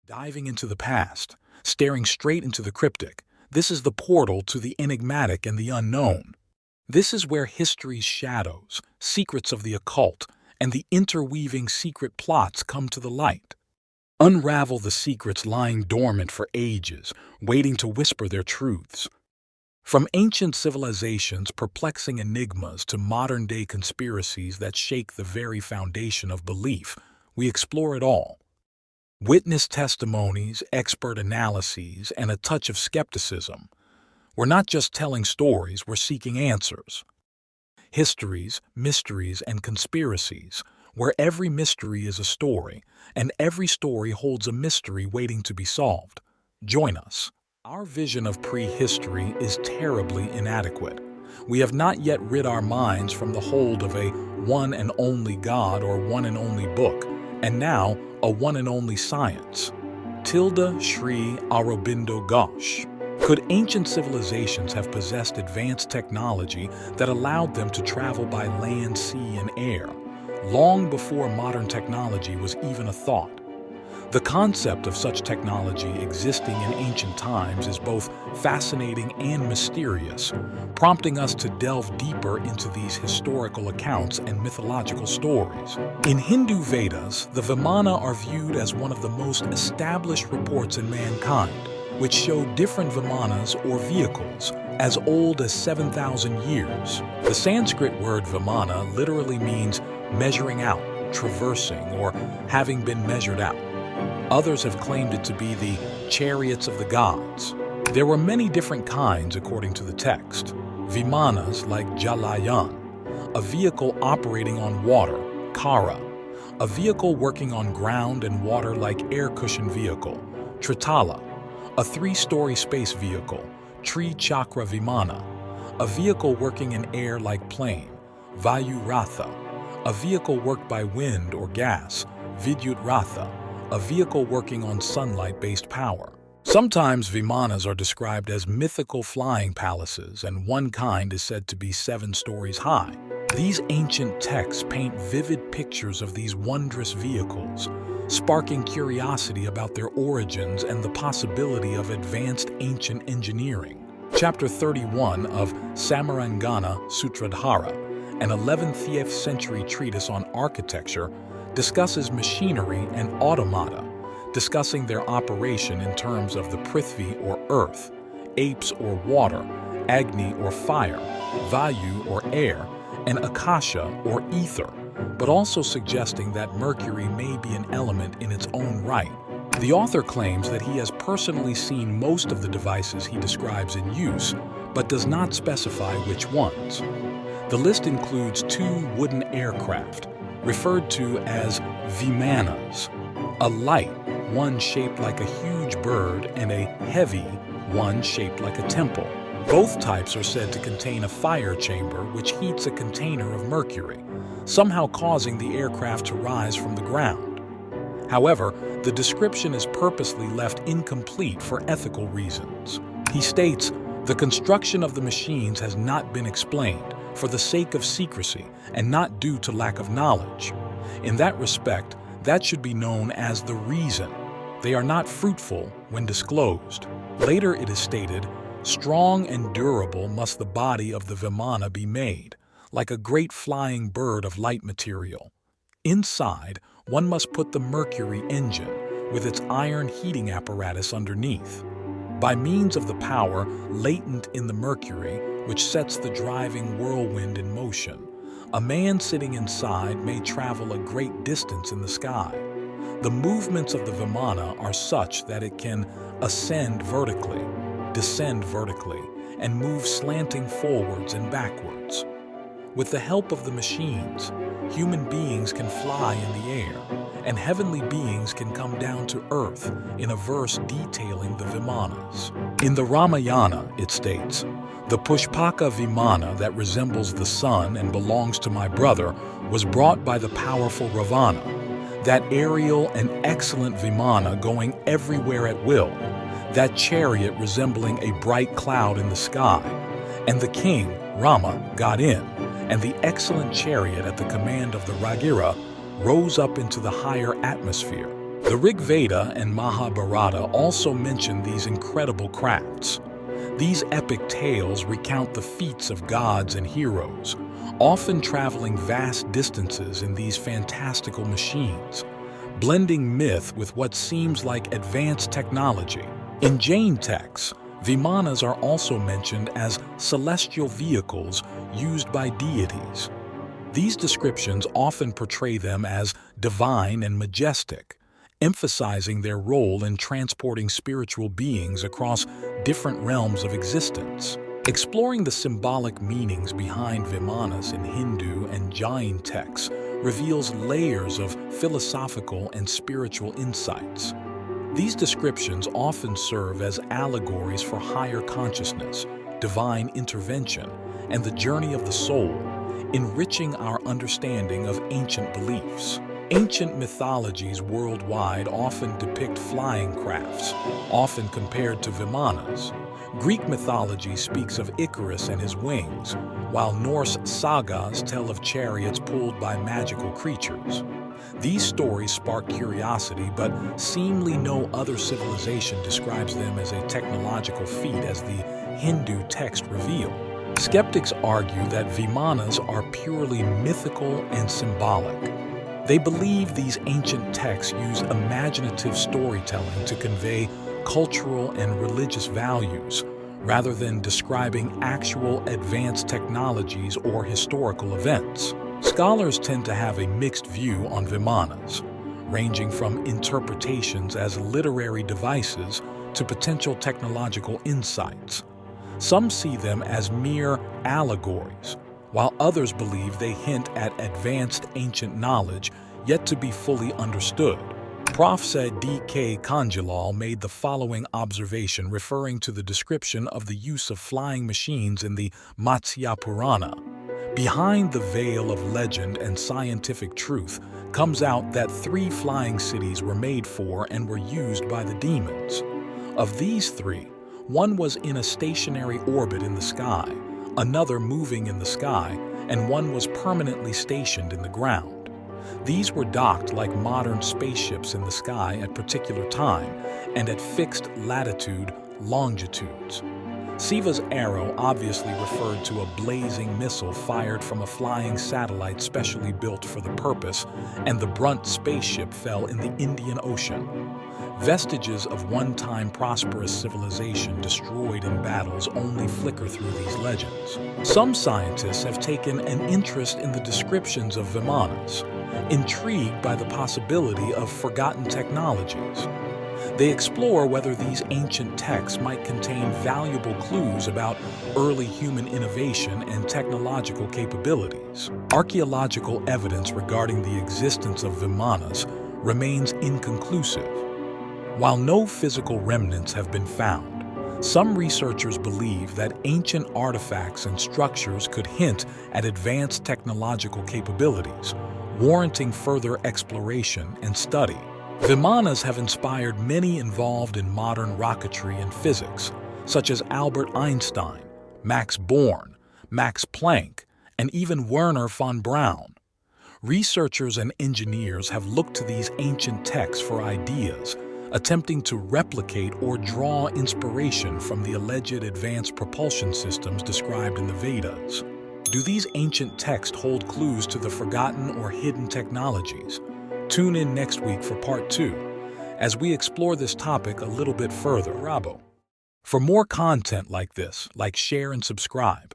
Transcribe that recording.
Diving into the past, staring straight into the cryptic, this is the portal to the enigmatic and the unknown. This is where history's shadows, secrets of the occult, and the interweaving secret plots come to the light. Unravel the secrets lying dormant for ages, waiting to whisper their truths. From ancient civilizations' perplexing enigmas to modern-day conspiracies that shake the very foundation of belief, we explore it all. Witness testimonies, expert analyses, and a touch of skepticism. We're not just telling stories, we're seeking answers. Histories, mysteries, and conspiracies, where every mystery is a story, and every story holds a mystery waiting to be solved. Join us. Our vision of prehistory is terribly inadequate. We have not yet rid our minds from the hold of a one and only God or one and only book, and now a one and only science. Tilda Sri Aurobindo Ghosh. Could ancient civilizations have possessed advanced technology that allowed them to travel by land, sea, and air, long before modern technology was even a thought? The concept of such technology existing in ancient times is both fascinating and mysterious, prompting us to delve deeper into these historical accounts and mythological stories. In Hindu Vedas, the Vimana are viewed as one of the most established reports in mankind, which show different Vimanas or vehicles as old as 7,000 years. The Sanskrit word Vimana literally means measuring out, traversing, or having been measured out. Others have claimed it to be the chariots of the gods. There were many different kinds according to the text. Vimanas like Jalayan, a vehicle operating on water, Kara, a vehicle working on ground and water like air cushion vehicle, Tritala, a three-story space vehicle, Tri-Chakra Vimana, a vehicle working in air like plane, Vayu Ratha, a vehicle worked by wind or gas, Vidyut Ratha, a vehicle working on sunlight-based power. Sometimes Vimanas are described as mythical flying palaces, and one kind is said to be 7 stories high. These ancient texts paint vivid pictures of these wondrous vehicles, sparking curiosity about their origins and the possibility of advanced ancient engineering. Chapter 31 of Samarangana Sutradhara, an 11th century treatise on architecture, discusses machinery and automata, discussing their operation in terms of the Prithvi or earth, apes or water, Agni or fire, Vayu or air, and Akasha or ether, but also suggesting that mercury may be an element in its own right. The author claims that he has personally seen most of the devices he describes in use, but does not specify which ones. The list includes 2 wooden aircraft, referred to as Vimanas, a light one shaped like a huge bird and a heavy one shaped like a temple. Both types are said to contain a fire chamber which heats a container of mercury, somehow causing the aircraft to rise from the ground. However, the description is purposely left incomplete for ethical reasons. He states, "The construction of the machines has not been explained for the sake of secrecy and not due to lack of knowledge. In that respect, that should be known as the reason. They are not fruitful when disclosed." Later it is stated, "Strong and durable must the body of the Vimana be made, like a great flying bird of light material. Inside, one must put the mercury engine, with its iron heating apparatus underneath. By means of the power latent in the mercury, which sets the driving whirlwind in motion, a man sitting inside may travel a great distance in the sky. The movements of the Vimana are such that it can ascend vertically, descend vertically, and move slanting forwards and backwards. With the help of the machines, human beings can fly in the air, and heavenly beings can come down to earth," in a verse detailing the Vimanas. In the Ramayana, it states, "The Pushpaka Vimana that resembles the sun and belongs to my brother was brought by the powerful Ravana, that aerial and excellent Vimana going everywhere at will, that chariot resembling a bright cloud in the sky, and the king, Rama, got in, and the excellent chariot at the command of the Ragira rose up into the higher atmosphere." The Rig Veda and Mahabharata also mention these incredible crafts. These epic tales recount the feats of gods and heroes, often traveling vast distances in these fantastical machines, blending myth with what seems like advanced technology. In Jain texts, Vimanas are also mentioned as celestial vehicles used by deities. These descriptions often portray them as divine and majestic, emphasizing their role in transporting spiritual beings across different realms of existence. Exploring the symbolic meanings behind Vimanas in Hindu and Jain texts reveals layers of philosophical and spiritual insights. These descriptions often serve as allegories for higher consciousness, divine intervention, and the journey of the soul, enriching our understanding of ancient beliefs. Ancient mythologies worldwide often depict flying crafts, often compared to Vimanas. Greek mythology speaks of Icarus and his wings, while Norse sagas tell of chariots pulled by magical creatures. These stories spark curiosity, but seemingly no other civilization describes them as a technological feat as the Hindu text reveal. Skeptics argue that Vimanas are purely mythical and symbolic. They believe these ancient texts use imaginative storytelling to convey cultural and religious values, rather than describing actual advanced technologies or historical events. Scholars tend to have a mixed view on Vimanas, ranging from interpretations as literary devices to potential technological insights. Some see them as mere allegories, while others believe they hint at advanced ancient knowledge yet to be fully understood. Prof. D.K. Kanjilal made the following observation referring to the description of the use of flying machines in the Matsya Purana. Behind the veil of legend and scientific truth comes out that 3 flying cities were made for and were used by the demons. Of these 3, one was in a stationary orbit in the sky, another moving in the sky, and one was permanently stationed in the ground. These were docked like modern spaceships in the sky at particular time and at fixed latitude longitudes. Siva's arrow obviously referred to a blazing missile fired from a flying satellite specially built for the purpose, and the Brunt spaceship fell in the Indian Ocean. Vestiges of one-time prosperous civilization destroyed in battles only flicker through these legends. Some scientists have taken an interest in the descriptions of Vimanas, intrigued by the possibility of forgotten technologies. They explore whether these ancient texts might contain valuable clues about early human innovation and technological capabilities. Archaeological evidence regarding the existence of Vimanas remains inconclusive. While no physical remnants have been found, some researchers believe that ancient artifacts and structures could hint at advanced technological capabilities, warranting further exploration and study. Vimanas have inspired many involved in modern rocketry and physics, such as Albert Einstein, Max Born, Max Planck, and even Wernher von Braun. Researchers and engineers have looked to these ancient texts for ideas, attempting to replicate or draw inspiration from the alleged advanced propulsion systems described in the Vedas. Do these ancient texts hold clues to the forgotten or hidden technologies? Tune in next week for part 2, as we explore this topic a little bit further. For more content like this, share and subscribe.